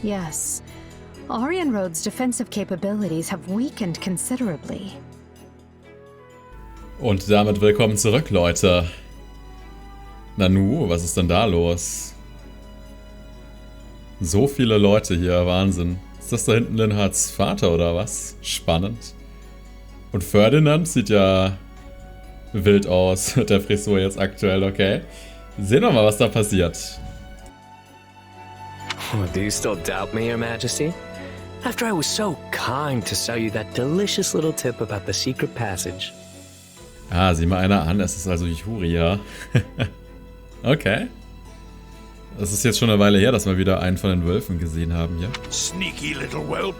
yes. Orion Road's defensive capabilities have weakened considerably. Und damit willkommen zurück, Leute. Nanu, was ist denn da los? So viele Leute hier, Wahnsinn. Ist das da hinten Linhards Vater oder was? Spannend. Und Ferdinand sieht ja wild aus mit der Frisur jetzt aktuell, okay. Sehen wir mal, was da passiert. Do you still doubt me, Your Majesty? After I was so kind to sell you that delicious little tip about the secret passage. Ah, sieh mal einer an, es ist also Yuri, ja. Okay. Es ist jetzt schon eine Weile her, dass wir wieder einen von den Wölfen gesehen haben hier. Sneaky little whelp.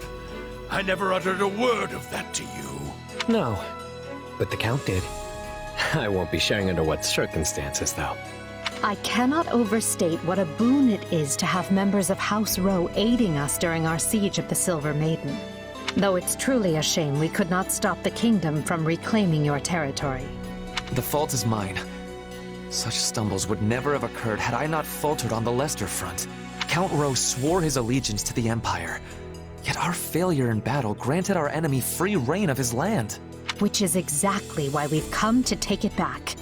I never uttered a word of that to you. No, but the Count did. I won't be sharing under what circumstances, though. I cannot overstate what a boon it is to have members of House Rowe aiding us during our siege of the Silver Maiden. Though it's truly a shame we could not stop the kingdom from reclaiming your territory. The fault is mine. Such stumbles would never have occurred had I not faltered on the Leicester front. Count Rowe swore his allegiance to the Empire. Yet our failure in battle granted our enemy free reign of his land. Which is exactly why we've come to take it back.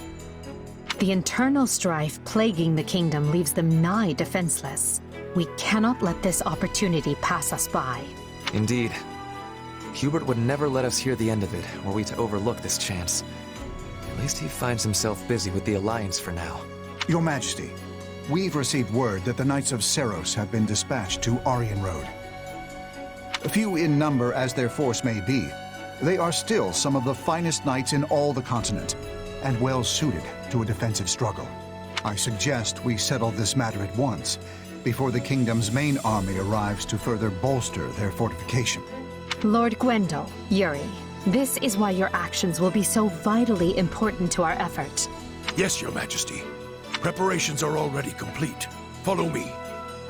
The internal strife plaguing the kingdom leaves them nigh defenseless. We cannot let this opportunity pass us by. Indeed. Hubert would never let us hear the end of it, were we to overlook this chance. At least he finds himself busy with the Alliance for now. Your Majesty, we've received word that the Knights of Seros have been dispatched to Orion Road. Few in number as their force may be, they are still some of the finest knights in all the continent, and well suited to a defensive struggle. I suggest we settle this matter at once, before the kingdom's main army arrives to further bolster their fortification. Lord Gwendol, Yuri, this is why your actions will be so vitally important to our effort. Yes, Your Majesty. Preparations are already complete. Follow me.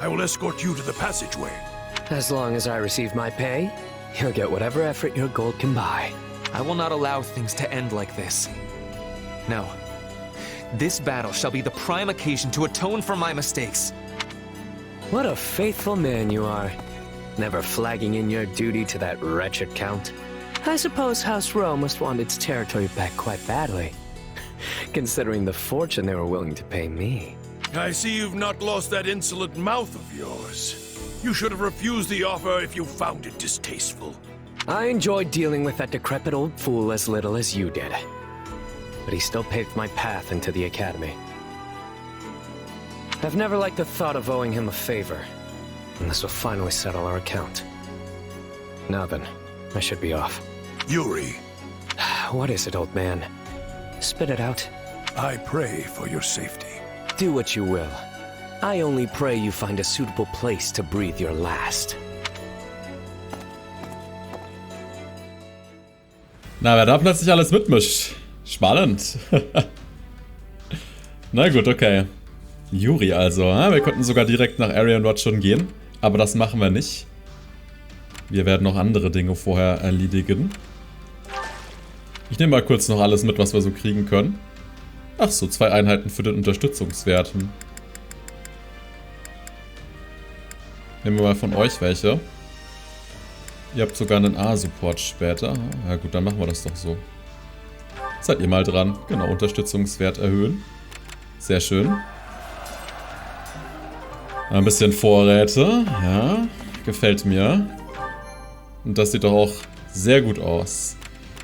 I will escort you to the passageway. As long as I receive my pay, you'll get whatever effort your gold can buy. I will not allow things to end like this. No. This battle shall be the prime occasion to atone for my mistakes. What a faithful man you are. Never flagging in your duty to that wretched Count. I suppose House Rowe must want its territory back quite badly, considering the fortune they were willing to pay me. I see you've not lost that insolent mouth of yours. You should have refused the offer if you found it distasteful. I enjoyed dealing with that decrepit old fool as little as you did. But he still paved my path into the academy. I've never liked the thought of owing him a favor, and this will finally settle our account. Now then, I should be off. Yuri, What is it, old man? Spit it out. I pray for your safety. Do what you will. I only pray you find a suitable place to breathe your last. Na, wer da plötzlich alles mitmischt. Spannend. Na gut, okay. Yuri also. Wir könnten sogar direkt nach Orion Road schon gehen. Aber das machen wir nicht. Wir werden noch andere Dinge vorher erledigen. Ich nehme mal kurz noch alles mit, was wir so kriegen können. Ach so, 2 Einheiten für den Unterstützungswert. Nehmen wir mal von euch welche. Ihr habt sogar einen A-Support später. Ja gut, dann machen wir das doch so. Seid ihr mal dran. Genau, Unterstützungswert erhöhen. Sehr schön. Ein bisschen Vorräte. Ja, gefällt mir. Und das sieht doch auch sehr gut aus.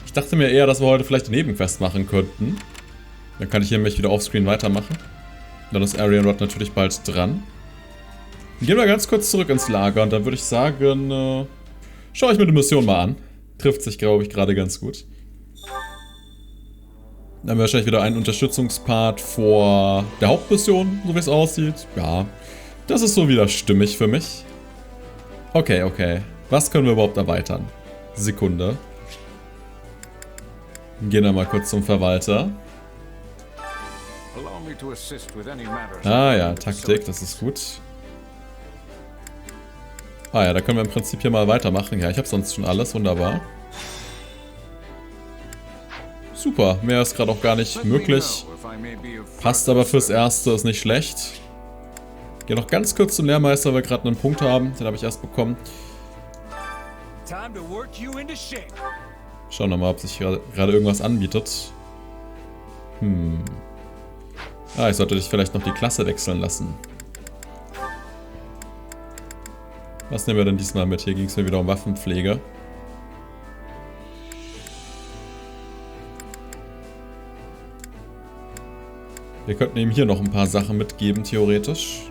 Ich dachte mir eher, dass wir heute vielleicht den Nebenquest machen könnten. Dann kann ich hier nämlich wieder offscreen weitermachen. Dann ist Orion Road natürlich bald dran. Gehen wir ganz kurz zurück ins Lager und dann würde ich sagen, schaue ich mir die Mission mal an. Trifft sich, glaube ich, gerade ganz gut. Dann haben wir wahrscheinlich wieder einen Unterstützungspart vor der Hauptmission, so wie es aussieht. Ja, das ist so wieder stimmig für mich. Okay, okay. Was können wir überhaupt erweitern? Sekunde. Gehen wir mal kurz zum Verwalter. Ah ja, Taktik, das ist gut. Ah ja, da können wir im Prinzip hier mal weitermachen. Ja, ich habe sonst schon alles, wunderbar. Super, mehr ist gerade auch gar nicht möglich. Passt aber fürs Erste, ist nicht schlecht. Geh noch ganz kurz zum Lehrmeister, weil wir gerade einen Punkt haben. Den habe ich erst bekommen. Schauen wir mal, ob sich gerade irgendwas anbietet. Ah, ich sollte dich vielleicht noch die Klasse wechseln lassen. Was nehmen wir denn diesmal mit? Hier ging es mir wieder um Waffenpflege. Wir könnten ihm hier noch ein paar Sachen mitgeben, theoretisch.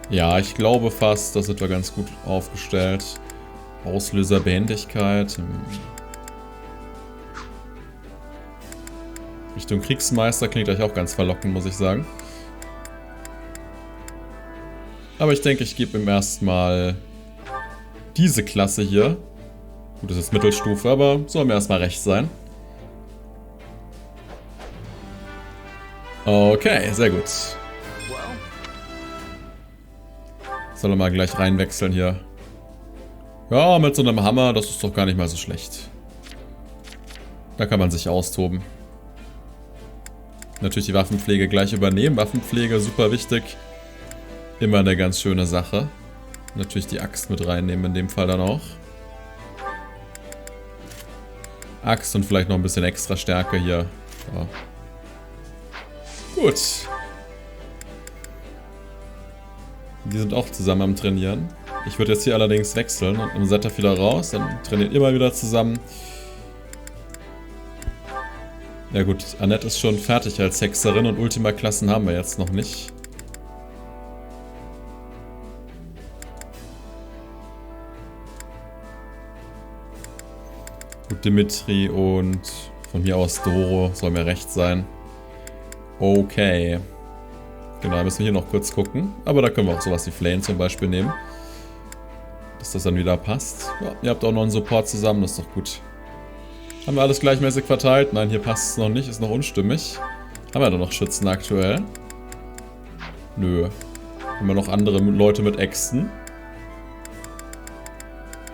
Ja, ich glaube fast, da sind wir ganz gut aufgestellt. Auslöser Behendigkeit. Richtung Kriegsmeister klingt euch auch ganz verlockend, muss ich sagen. Aber ich denke, ich gebe ihm erstmal diese Klasse hier. Gut, das ist Mittelstufe, aber soll mir erstmal recht sein. Okay, sehr gut. Soll er mal gleich reinwechseln hier. Ja, mit so einem Hammer, das ist doch gar nicht mal so schlecht. Da kann man sich austoben. Natürlich die Waffenpflege gleich übernehmen. Waffenpflege, super wichtig. Immer eine ganz schöne Sache. Natürlich die Axt mit reinnehmen, in dem Fall dann auch. Axt und vielleicht noch ein bisschen extra Stärke hier. So. Gut. Die sind auch zusammen am Trainieren. Ich würde jetzt hier allerdings wechseln und im Seteth wieder raus. Dann trainiert immer wieder zusammen. Ja gut, Annette ist schon fertig als Hexerin und Ultima-Klassen haben wir jetzt noch nicht. Gut, Dimitri und von mir aus Doro, soll mir recht sein. Okay. Genau, müssen wir hier noch kurz gucken. Aber da können wir auch sowas wie Flayn zum Beispiel nehmen. Dass das dann wieder passt. Ja, ihr habt auch noch einen Support zusammen, das ist doch gut. Haben wir alles gleichmäßig verteilt? Nein, hier passt es noch nicht, ist noch unstimmig. Haben wir da noch Schützen aktuell? Nö. Haben wir noch andere Leute mit Äxten?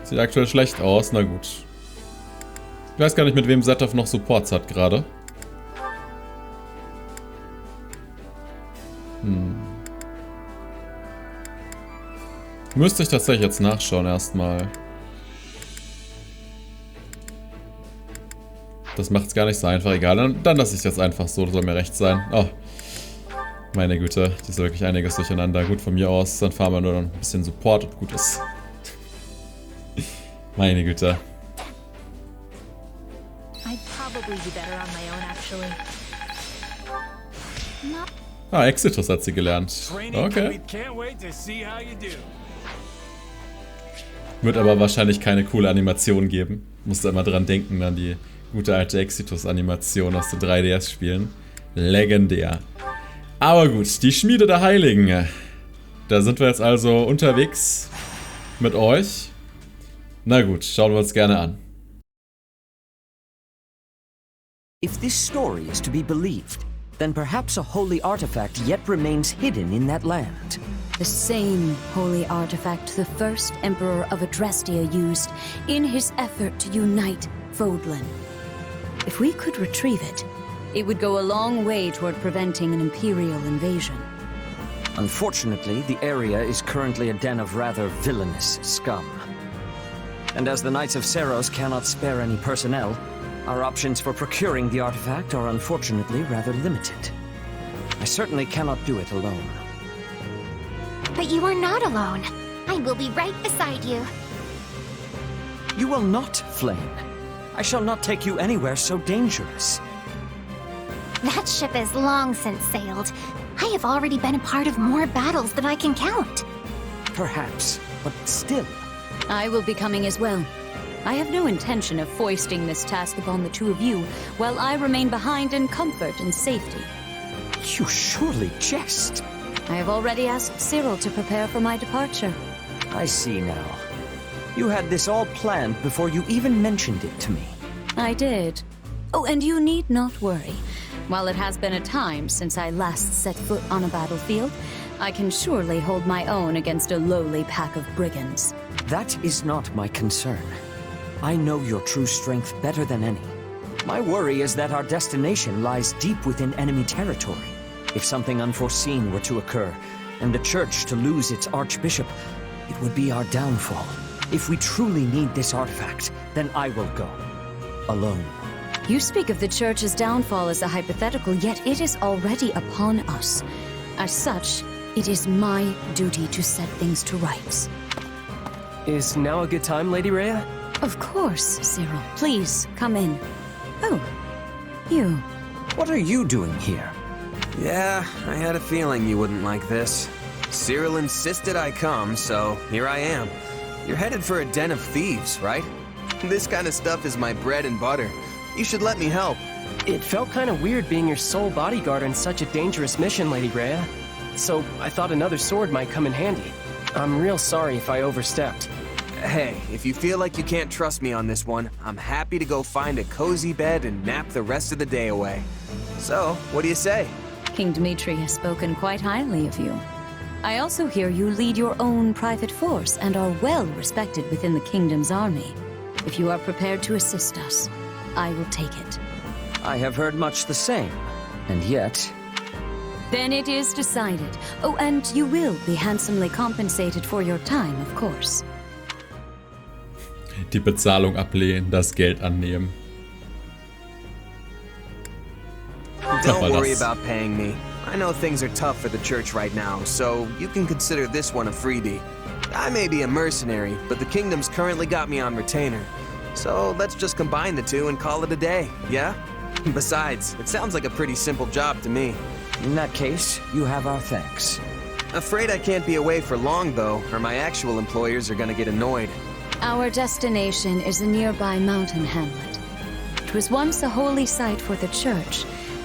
Sieht aktuell schlecht aus, na gut. Ich weiß gar nicht, mit wem Seteth noch Supports hat gerade. Müsste ich tatsächlich jetzt nachschauen erstmal. Das macht es gar nicht so einfach. Egal, dann lasse ich es jetzt einfach so. Das soll mir recht sein. Oh, meine Güte. Das ist wirklich einiges durcheinander. Gut, von mir aus. Dann fahren wir nur noch ein bisschen Support und gut ist. Meine Güte. Ah, Exitus hat sie gelernt. Okay. Wird aber wahrscheinlich keine coole Animation geben. Musste immer dran denken, an die gute alte Exitus-Animation aus den 3DS-Spielen. Legendär. Aber gut, die Schmiede der Heiligen. Da sind wir jetzt also unterwegs mit euch. Na gut, schauen wir uns gerne an. If this story is to be believed, then perhaps a holy artifact yet remains hidden in that land. The same holy artifact the first Emperor of Adrestia used in his effort to unite Fodlan. If we could retrieve it, it would go a long way toward preventing an Imperial invasion. Unfortunately, the area is currently a den of rather villainous scum. And as the Knights of Seros cannot spare any personnel, our options for procuring the artifact are unfortunately rather limited. I certainly cannot do it alone. But you are not alone. I will be right beside you. You will not, Flayn. I shall not take you anywhere so dangerous. That ship has long since sailed. I have already been a part of more battles than I can count. Perhaps, but still. I will be coming as well. I have no intention of foisting this task upon the two of you, while I remain behind in comfort and safety. You surely jest. I have already asked Cyril to prepare for my departure. I see now. You had this all planned before you even mentioned it to me. I did. Oh, and you need not worry. While it has been a time since I last set foot on a battlefield, I can surely hold my own against a lowly pack of brigands. That is not my concern. I know your true strength better than any. My worry is that our destination lies deep within enemy territory. If something unforeseen were to occur, and the church to lose its archbishop, it would be our downfall. If we truly need this artifact, then I will go. Alone. You speak of the church's downfall as a hypothetical, yet it is already upon us. As such, it is my duty to set things to rights. Is now a good time, Lady Rhea? Of course, Cyril. Please, come in. Oh, you. What are you doing here? Yeah, I had a feeling you wouldn't like this. Cyril insisted I come, so here I am. You're headed for a den of thieves, right? This kind of stuff is my bread and butter. You should let me help. It felt kind of weird being your sole bodyguard on such a dangerous mission, Lady Rhea. So I thought another sword might come in handy. I'm real sorry if I overstepped. Hey, if you feel like you can't trust me on this one, I'm happy to go find a cozy bed and nap the rest of the day away. So, what do you say? King Dmitri has spoken quite highly of you. I also hear you lead your own private force and are well respected within the kingdom's army. If you are prepared to assist us, I will take it. I have heard much the same, and yet... Then it is decided. Oh, and you will be handsomely compensated for your time, of course. Die Bezahlung ablehnen, das Geld annehmen. Don't worry about paying me. I know things are tough for the church right now, so you can consider this one a freebie. I may be a mercenary, but the kingdom's currently got me on retainer. So let's just combine the two and call it a day, yeah? Besides, it sounds like a pretty simple job to me. In that case, you have our thanks. Afraid I can't be away for long, though, or my actual employers are gonna get annoyed. Our destination is a nearby mountain hamlet. It was once a holy site for the church,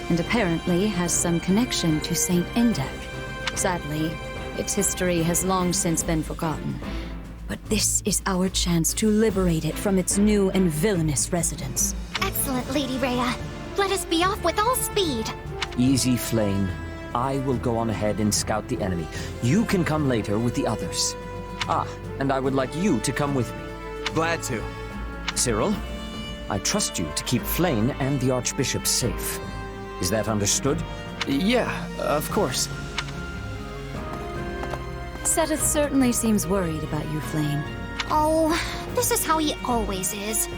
and apparently has some connection to Saint Indek. Sadly, its history has long since been forgotten. But this is our chance to liberate it from its new and villainous residents. Excellent, Lady Rhea. Let us be off with all speed. Easy, Flayn. I will go on ahead and scout the enemy. You can come later with the others. Ah, and I would like you to come with me. Glad to. Cyril, I trust you to keep Flayn and the Archbishop safe. Is that understood? Yeah, of course. Seteth certainly seems worried about you, Flayn. Oh, this is how he always is.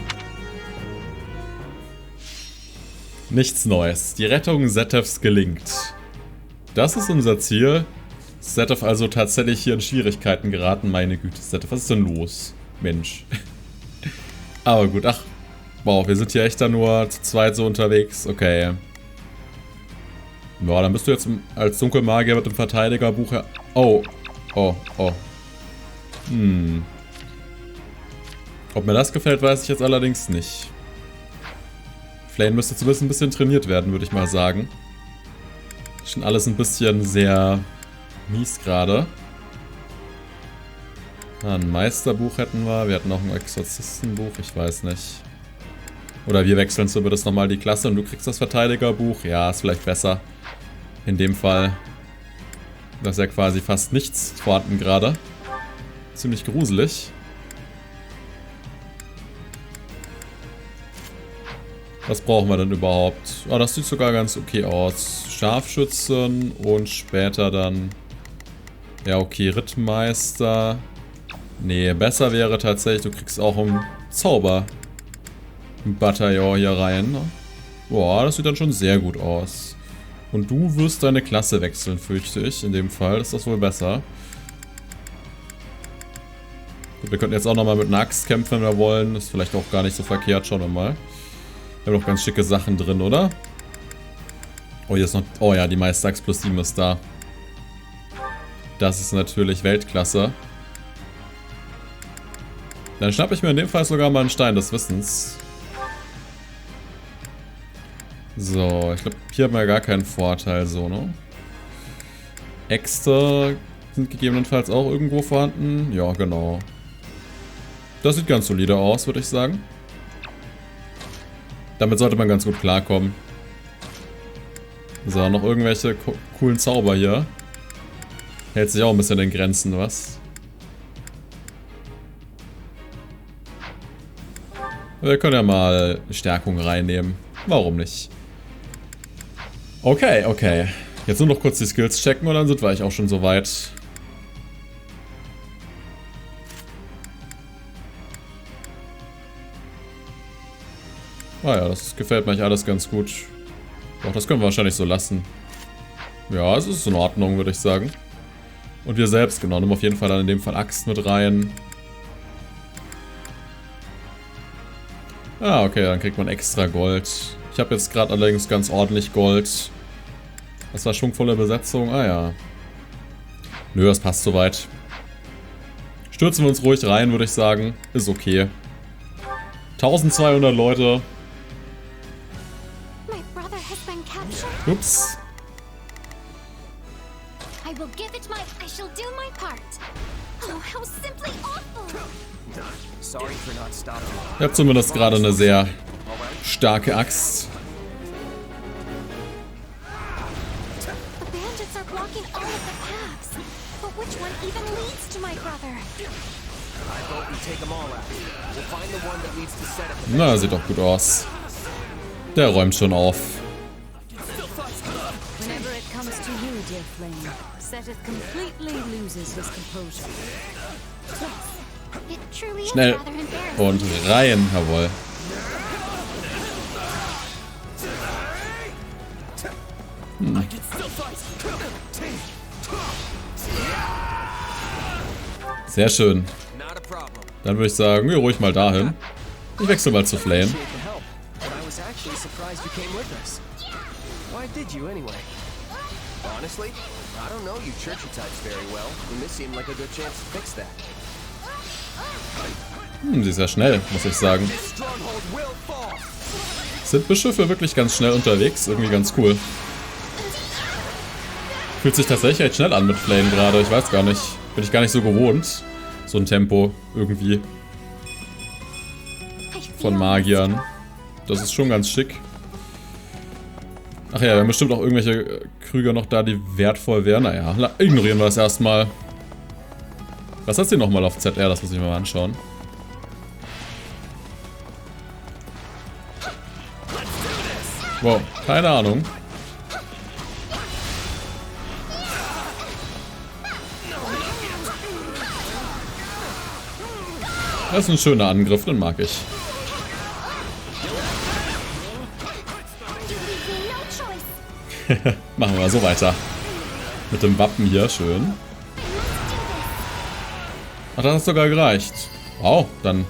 Nichts Neues. Die Rettung Seteths gelingt. Das ist unser Ziel. Seteth also tatsächlich hier in Schwierigkeiten geraten. Meine Güte, Seteth, was ist denn los? Mensch. Aber gut, ach. Wow, wir sind hier echt da nur zu zweit so unterwegs. Okay. Ja, dann bist du jetzt als Dunkelmagier mit dem Verteidigerbuch... Oh. Oh, oh. Ob mir das gefällt, weiß ich jetzt allerdings nicht. Flayn müsste zumindest ein bisschen trainiert werden, würde ich mal sagen. Schon alles ein bisschen sehr mies gerade. Ein Meisterbuch hätten wir. Wir hatten noch ein Exorzistenbuch, ich weiß nicht. Oder wir wechseln zumindest nochmal die Klasse und du kriegst das Verteidigerbuch. Ja, ist vielleicht besser. In dem Fall. Da ist ja quasi fast nichts vorhanden gerade. Ziemlich gruselig. Was brauchen wir denn überhaupt? Oh, das sieht sogar ganz okay aus. Scharfschützen und später dann... Ja, okay, Rittmeister. Nee, besser wäre tatsächlich, du kriegst auch ein Zauber-Bataillon hier rein. Boah, das sieht dann schon sehr gut aus. Und du wirst deine Klasse wechseln, fürchte ich. In dem Fall ist das wohl besser. Gut, wir könnten jetzt auch nochmal mit einer Axt kämpfen, wenn wir wollen. Ist vielleicht auch gar nicht so verkehrt. Schauen wir mal. Wir haben noch ganz schicke Sachen drin, oder? Oh, hier ist noch... Oh ja, die Meister-Axt plus 7 ist da. Das ist natürlich Weltklasse. Dann schnappe ich mir in dem Fall sogar mal einen Stein des Wissens. So, ich glaube, hier haben wir ja gar keinen Vorteil, so, ne? Äxte sind gegebenenfalls auch irgendwo vorhanden. Ja, genau. Das sieht ganz solide aus, würde ich sagen. Damit sollte man ganz gut klarkommen. So, noch irgendwelche coolen Zauber hier. Hält sich auch ein bisschen in Grenzen, was? Wir können ja mal Stärkung reinnehmen. Warum nicht? Okay, okay. Jetzt nur noch kurz die Skills checken und dann sind wir eigentlich auch schon so weit. Ah ja, das gefällt mir eigentlich alles ganz gut. Doch, das können wir wahrscheinlich so lassen. Ja, es ist in Ordnung, würde ich sagen. Und wir selbst, genau, nehmen auf jeden Fall dann in dem Fall Axt mit rein. Ah, okay, dann kriegt man extra Gold. Ich habe jetzt gerade allerdings ganz ordentlich Gold. Das war schwungvolle Besetzung. Ah ja. Nö, das passt soweit. Stürzen wir uns ruhig rein, würde ich sagen. Ist okay. 1200 Leute. Ups. Ich habe zumindest gerade eine sehr starke Axt. Na, sieht doch gut aus. Der räumt schon auf. Schnell. Und rein, jawohl. Sehr schön. Dann würde ich sagen, geh ruhig mal dahin. Ich wechsle mal zu Flayn. Sie ist ja schnell, muss ich sagen. Sind Bischöfe wirklich ganz schnell unterwegs? Irgendwie ganz cool. Fühlt sich tatsächlich echt schnell an mit Flayn gerade. Ich weiß gar nicht. Bin ich gar nicht so gewohnt. So ein Tempo irgendwie. Von Magiern. Das ist schon ganz schick. Ach ja, wir haben bestimmt auch irgendwelche Krüger noch da, die wertvoll wären. Naja, ignorieren wir das erstmal. Was hat sie nochmal auf ZR? Das muss ich mir mal anschauen. Wow, keine Ahnung. Das ist ein schöner Angriff, den mag ich. Machen wir so weiter. Mit dem Wappen hier, schön. Ach, das hat sogar gereicht. Wow, dann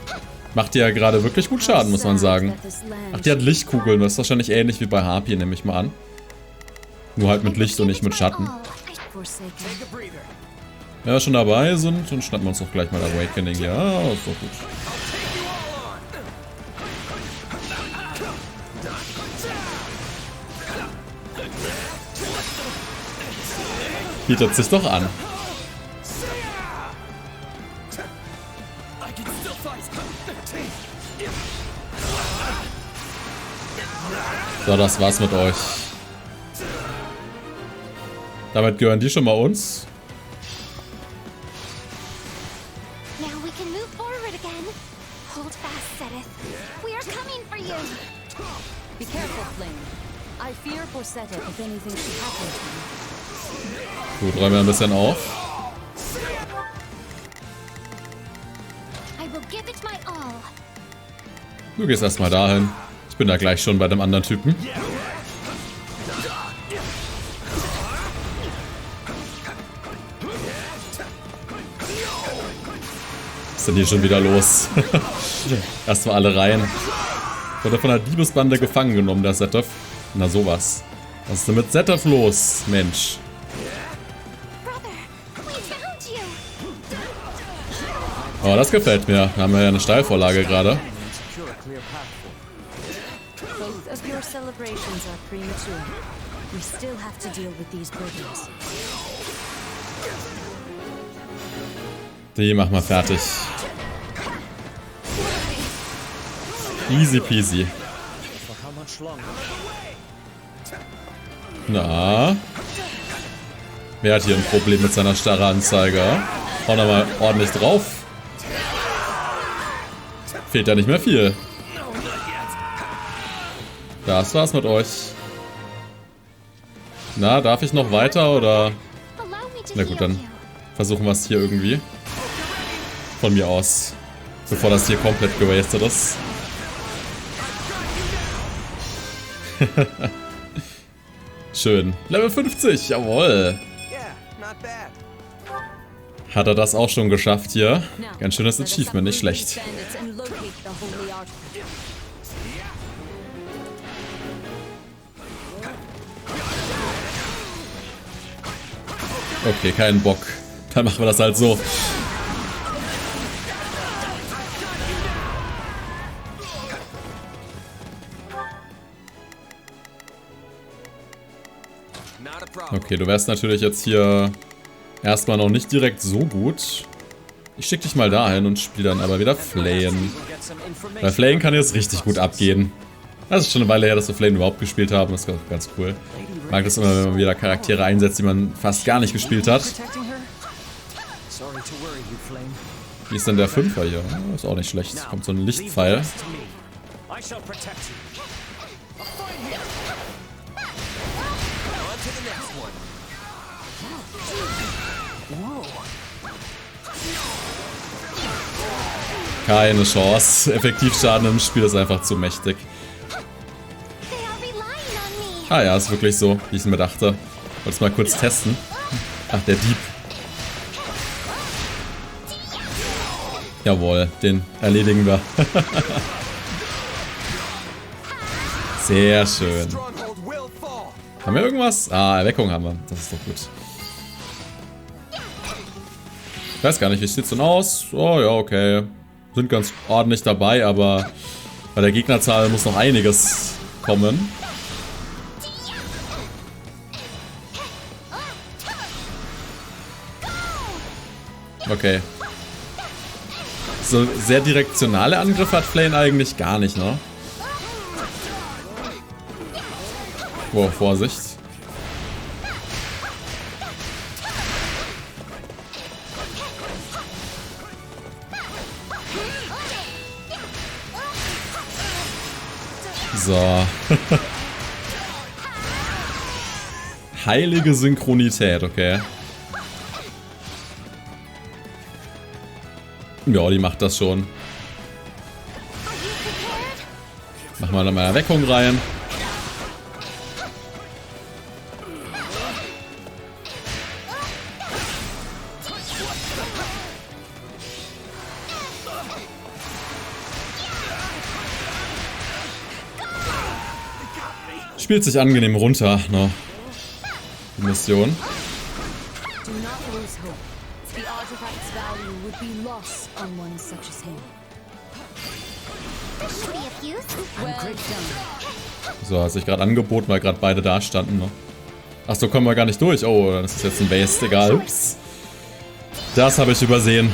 macht die ja gerade wirklich gut Schaden, muss man sagen. Ach, die hat Lichtkugeln, das ist wahrscheinlich ähnlich wie bei Harpy, nehme ich mal an. Nur halt mit Licht und nicht mit Schatten. Wenn wir schon dabei sind, dann schnappen wir uns doch gleich mal Awakening. Ja, ist doch gut. Bietet sich doch an. So, das war's mit euch. Damit gehören die schon mal uns. Now we can move forward again. Hold fast, Seteth. We are coming for you. Be careful, Flayn. I fear for Seteth if anything should happen to him. Gut, räumen wir ein bisschen auf. Du gehst erstmal dahin. Ich bin da gleich schon bei dem anderen Typen. Was ist denn hier schon wieder los? Erstmal alle rein. Wurde von der Diebesbande gefangen genommen, der Seteth. Na sowas. Was ist denn mit Seteth los, Mensch? Oh, das gefällt mir. Da haben wir ja eine Steilvorlage gerade. Die machen wir fertig. Easy peasy. Na? Wer hat hier ein Problem mit seiner starren Anzeiger? Hauen wir mal ordentlich drauf. Fehlt ja nicht mehr viel. Das war's mit euch. Na, darf ich noch weiter oder? Na gut, dann versuchen wir es hier irgendwie. Von mir aus. Bevor das hier komplett gewastet ist. Schön. Level 50, jawohl. Hat er das auch schon geschafft hier? Ganz schönes Achievement, nicht schlecht. Okay, keinen Bock. Dann machen wir das halt so. Okay, du wärst natürlich jetzt hier erstmal noch nicht direkt so gut. Ich schicke dich mal dahin und spiele dann aber wieder Flayn. Bei Flayn kann jetzt richtig gut abgehen. Das ist schon eine Weile her, dass wir Flayn überhaupt gespielt haben. Das ist ganz cool. Ich mag das immer, wenn man wieder Charaktere einsetzt, die man fast gar nicht gespielt hat. Wie ist denn der Fünfer hier? Oh, ist auch nicht schlecht. Kommt so ein Lichtpfeil. Keine Chance. Effektivschaden im Spiel ist einfach zu mächtig. Ah ja, ist wirklich so, wie ich es mir dachte. Wollte es mal kurz testen. Ach, der Dieb. Jawohl, den erledigen wir. Sehr schön. Haben wir irgendwas? Ah, Erweckung haben wir. Das ist doch gut. Ich weiß gar nicht, wie sieht es denn aus? Oh ja, okay. Sind ganz ordentlich dabei, aber bei der Gegnerzahl muss noch einiges kommen. Okay. So sehr direktionale Angriffe hat Flayn eigentlich gar nicht, ne? Wow, Vorsicht. So. Heilige Synchronität, okay. Ja, die macht das schon. Machen wir nochmal Erweckung rein. Spielt sich angenehm runter, ne? Die Mission. So, hat sich gerade angeboten, weil gerade beide da standen, ne? Achso, kommen wir gar nicht durch. Oh, dann ist das jetzt ein Waste, egal. Ups. Das habe ich übersehen.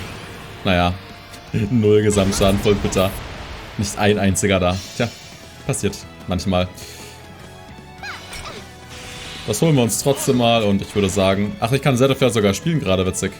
Naja. 0 Gesamtschaden, voll bitter. Nicht ein einziger da. Tja, passiert manchmal. Das holen wir uns trotzdem mal und ich würde sagen... Ach, ich kann Seteth ja sogar spielen gerade, witzig.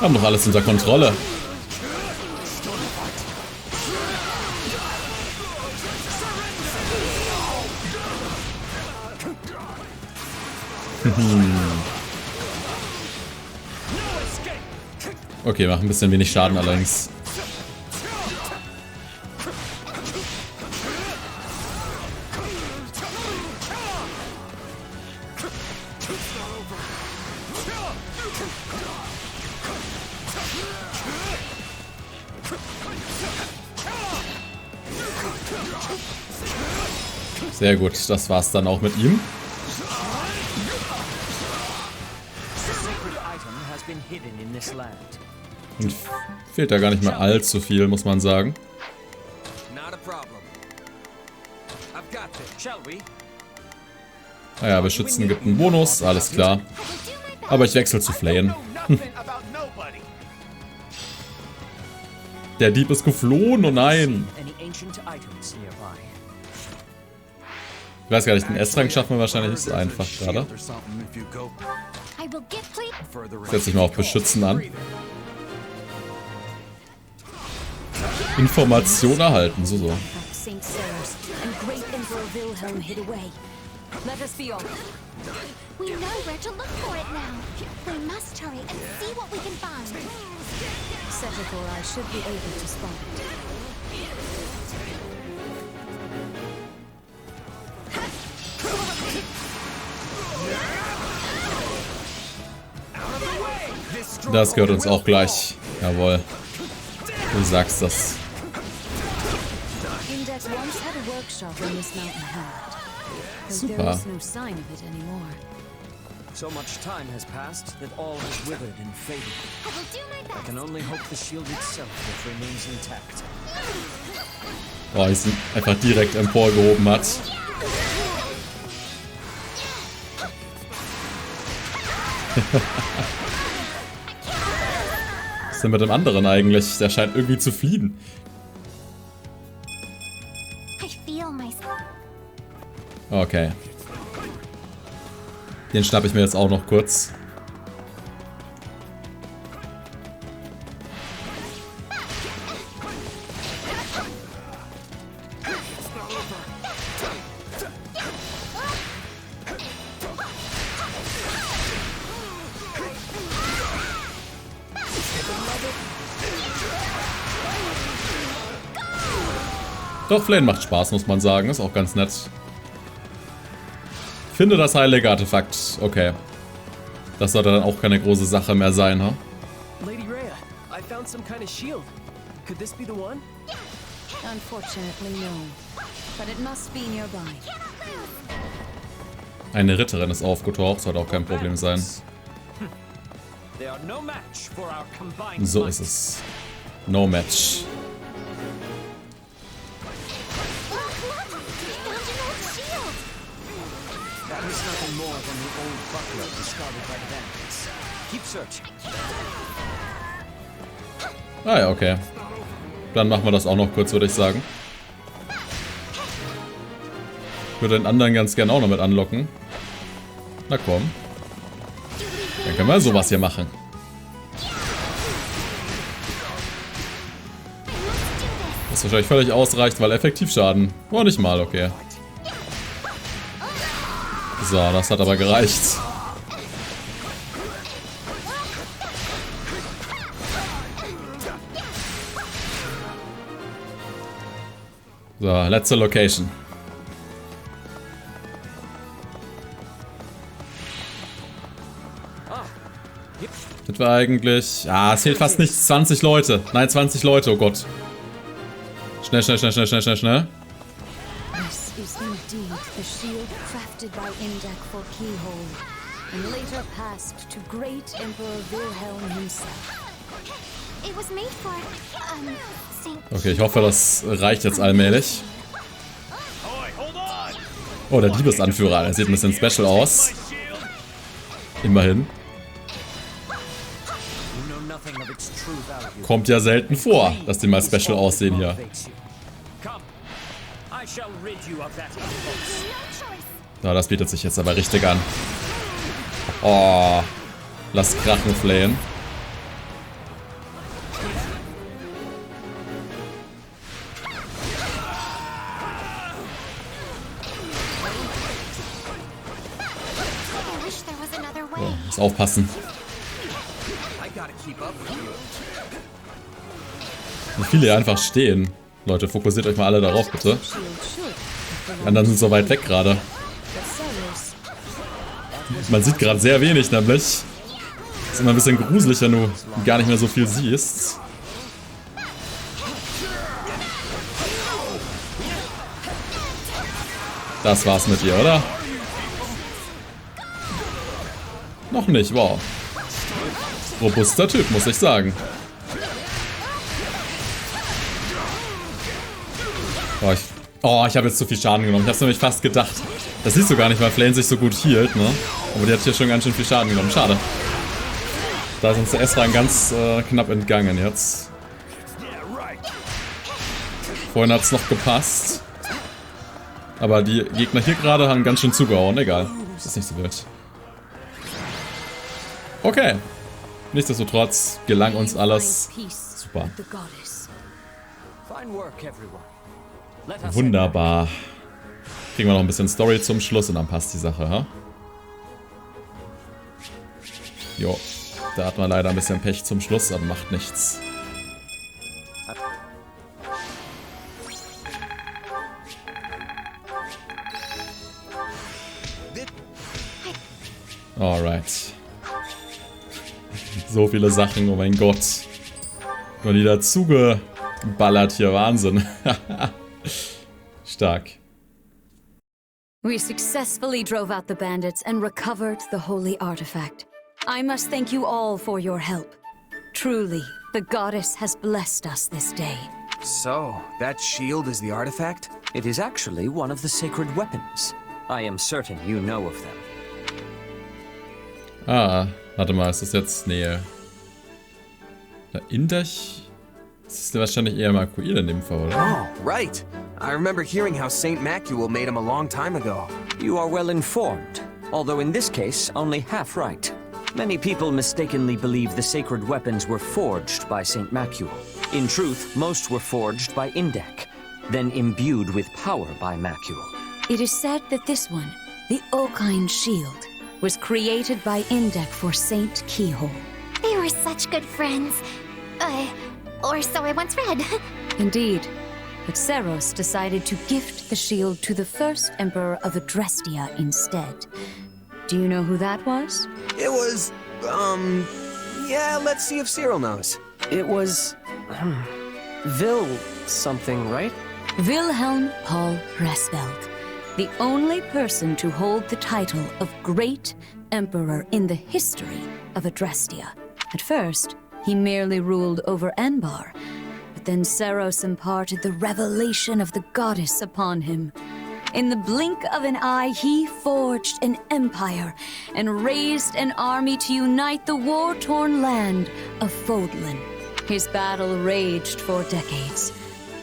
Haben doch alles unter Kontrolle. Okay, macht ein bisschen wenig Schaden allerdings. Sehr gut, das war's dann auch mit ihm. Und fehlt da gar nicht mehr allzu viel, muss man sagen. Naja, beschützen gibt einen Bonus, alles klar. Aber ich wechsle zu Flayn. Der Dieb ist geflohen, oh nein. Ich weiß gar nicht, den S-Rang schaffen wir wahrscheinlich nicht so einfach gerade. Setze ich mal auf Beschützen an. Information erhalten, so. We know where to look for it now. We must hurry and see what we can find. Seteth or I should be able to spot it. Das gehört uns auch gleich. Jawohl. Du sagst das. Super. So much time has passed that all has withered and faded. I will do my best. I can only hope the shield itself yet remains intact. Boah, ich ihn einfach direkt emporgehoben hat. Was ist denn mit dem anderen eigentlich? Der scheint irgendwie zu fliehen. Okay. Den schnapp ich mir jetzt auch noch kurz. Doch, Flayn macht Spaß, muss man sagen. Ist auch ganz nett. Finde das heilige Artefakt. Okay. Das sollte dann auch keine große Sache mehr sein, ha? Lady Rhea, I found some kind of shield. Could this be the one? Unfortunately, no. But it must be nearby. Eine Ritterin ist aufgetaucht, sollte auch kein Problem sein. So ist es. No match. Ah ja, okay. Dann machen wir das auch noch kurz, würde ich sagen. Ich würde den anderen ganz gerne auch noch mit anlocken. Na komm. Dann können wir sowas hier machen. Das wahrscheinlich völlig ausreicht, weil Effektivschaden. Oh, nicht mal, okay. So, das hat aber gereicht. So, letzte Location. Das war eigentlich... Ah, es fehlt fast nichts. 20 Leute. Nein, 20 Leute, oh Gott. Schnell, schnell, schnell, schnell, schnell, schnell, schnell. This is indeed the shield crafted by Indek for Keyhole, and later passed to great Emperor Wilhelm himself. It was made for, Okay, ich hoffe, das reicht jetzt allmählich. Oh, der Diebesanführer. Er sieht ein bisschen special aus. Immerhin. Kommt ja selten vor, dass die mal special aussehen hier. Na, das bietet sich jetzt aber richtig an. Oh, lass krachen, Flayn. So, muss aufpassen. Wie viele hier einfach stehen. Leute, fokussiert euch mal alle darauf, bitte. Die anderen sind so weit weg gerade. Man sieht gerade sehr wenig, nämlich. Ist immer ein bisschen gruselig, wenn du gar nicht mehr so viel siehst. Das war's mit ihr, oder? Noch nicht, wow. Robuster Typ, muss ich sagen. Oh, ich habe jetzt zu viel Schaden genommen. Ich habe es nämlich fast gedacht. Das siehst du gar nicht, weil Flayn sich so gut healt, ne? Aber die hat hier schon ganz schön viel Schaden genommen. Schade. Da ist uns der S-Rang ganz knapp entgangen jetzt. Vorhin hat es noch gepasst. Aber die Gegner hier gerade haben ganz schön zugehauen. Egal. Das ist nicht so wild. Okay. Nichtsdestotrotz gelang uns alles. Super. Wunderbar. Kriegen wir noch ein bisschen Story zum Schluss und dann passt die Sache, ha? Jo. Da hat man leider ein bisschen Pech zum Schluss, aber macht nichts. Alright. So viele Sachen, oh mein Gott. Und die dazu geballert hier, Wahnsinn. Stark. We successfully drove out the bandits and recovered the holy artifact. I must thank you all for your help. Truly, the goddess has blessed us this day. So, that shield is the artifact? It is actually one of the sacred weapons. I am certain you know of them. Ah, warte mal, ist das jetzt... Nee. Da Indech? Das ist wahrscheinlich eher mal Koei in dem Fall, oder? Oh, right. I remember hearing how Saint Macuel made him a long time ago. You are well informed, although in this case, only half right. Many people mistakenly believe the sacred weapons were forged by Saint Macuel. In truth, most were forged by Indech, then imbued with power by Macuel. It is said that this one, the Ochain shield, was created by Indech for Saint Keyhole. They were such good friends. Or so I once read. Indeed. But Seros decided to gift the shield to the first emperor of Adrestia instead. Do you know who that was? It was, yeah, let's see if Cyril knows. It was... Vil something, right? Wilhelm Paul Resveld, the only person to hold the title of Great Emperor in the history of Adrestia. At first, he merely ruled over Anbar, but then Seros imparted the revelation of the goddess upon him. In the blink of an eye, he forged an empire and raised an army to unite the war-torn land of Fodlan. His battle raged for decades.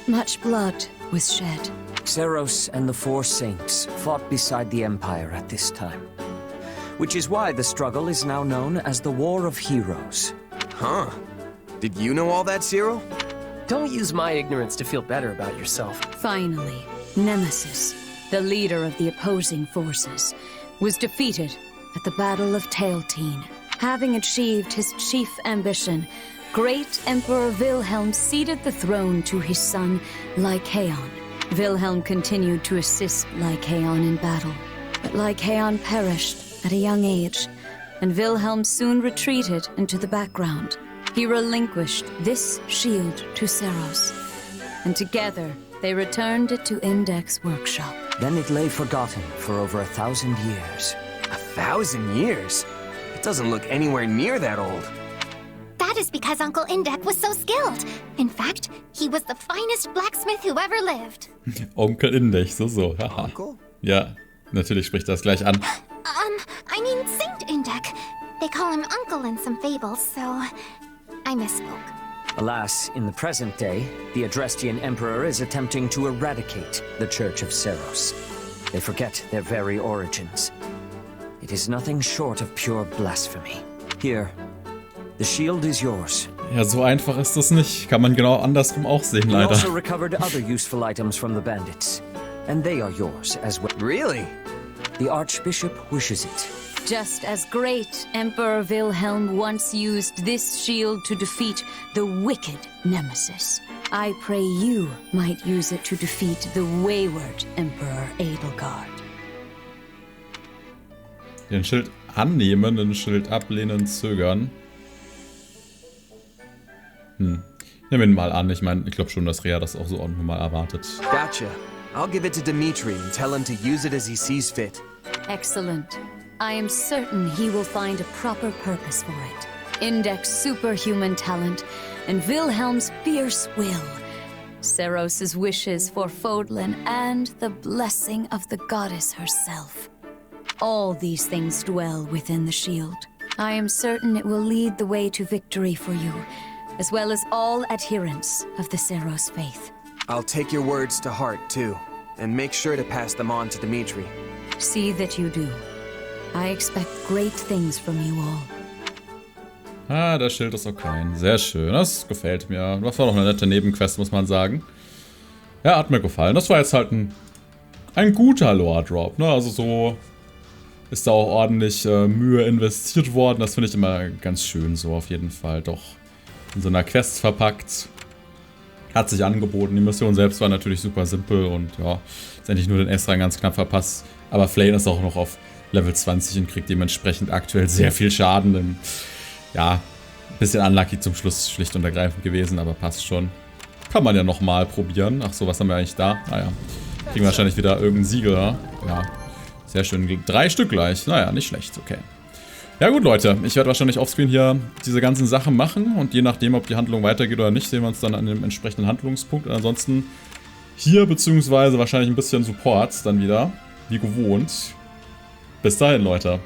Much blood was shed. Seros and the four saints fought beside the Empire at this time, which is why the struggle is now known as the War of Heroes. Huh. Did you know all that, Cyril? Don't use my ignorance to feel better about yourself. Finally, Nemesis, the leader of the opposing forces, was defeated at the Battle of Tailteen. Having achieved his chief ambition, Great Emperor Wilhelm ceded the throne to his son, Lycaon. Wilhelm continued to assist Lycaon in battle, but Lycaon perished at a young age, and Wilhelm soon retreated into the background. He relinquished this shield to Seros, and together they returned it to Indech's workshop. Then it lay forgotten for over 1,000 years. 1,000 years? It doesn't look anywhere near that old. That is because Uncle Indech was so skilled. In fact, he was the finest blacksmith who ever lived. Onkel Indech, so. Haha. Uncle? Ja, natürlich spricht das gleich an. I mean Saint Indech. They call him Uncle in some fables, so I misspoke. Alas, in the present day, the Adrestian Emperor is attempting to eradicate the Church of Seros. They forget their very origins. It is nothing short of pure blasphemy. Here, the shield is yours. Ja, so einfach ist das nicht. Kann man genau andersrum auch sehen, We leider. also recovered other useful items from the bandits, and they are yours as well. Really? The Archbishop wishes it. Just as Great Emperor Wilhelm once used this shield to defeat the wicked Nemesis, I pray you might use it to defeat the wayward Emperor Edelgard. Den Schild annehmen, den Schild ablehnen, zögern. Nehmen wir ihn mal an. Ich meine, ich glaube schon, dass Rhea das auch so mal erwartet. Gotcha. I'll give it to Dimitri and tell him to use it as he sees fit. Excellent. I am certain he will find a proper purpose for it. Indech's superhuman talent and Wilhelm's fierce will. Seros's wishes for Fodlan and the blessing of the goddess herself. All these things dwell within the shield. I am certain it will lead the way to victory for you, as well as all adherents of the Seros faith. I'll take your words to heart, too. and make sure to pass them on to Dimitri. See that you do. I expect great things from you all. Ah, der Schild ist Ochain. Sehr schön, das gefällt mir. Das war doch eine nette Nebenquest, muss man sagen. Ja, hat mir gefallen. Das war jetzt halt ein guter Lore-Drop, ne? Also so ist da auch ordentlich Mühe investiert worden. Das finde ich immer ganz schön so auf jeden Fall. Doch in so einer Quest verpackt. Hat sich angeboten. Die Mission selbst war natürlich super simpel und ja, letztendlich nur den S-Rang ganz knapp verpasst. Aber Flayn ist auch noch auf Level 20 und kriegt dementsprechend aktuell sehr viel Schaden. Ja, ein bisschen unlucky zum Schluss schlicht und ergreifend gewesen, aber passt schon. Kann man ja nochmal probieren. Ach so, was haben wir eigentlich da? Naja, kriegen wir wahrscheinlich wieder irgendeinen Siegel, ja? Ja, sehr schön. 3 Stück gleich. Naja, nicht schlecht, okay. Ja gut, Leute, ich werde wahrscheinlich offscreen hier diese ganzen Sachen machen und je nachdem, ob die Handlung weitergeht oder nicht, sehen wir uns dann an dem entsprechenden Handlungspunkt. Und ansonsten hier beziehungsweise wahrscheinlich ein bisschen Support dann wieder, wie gewohnt. Bis dahin, Leute.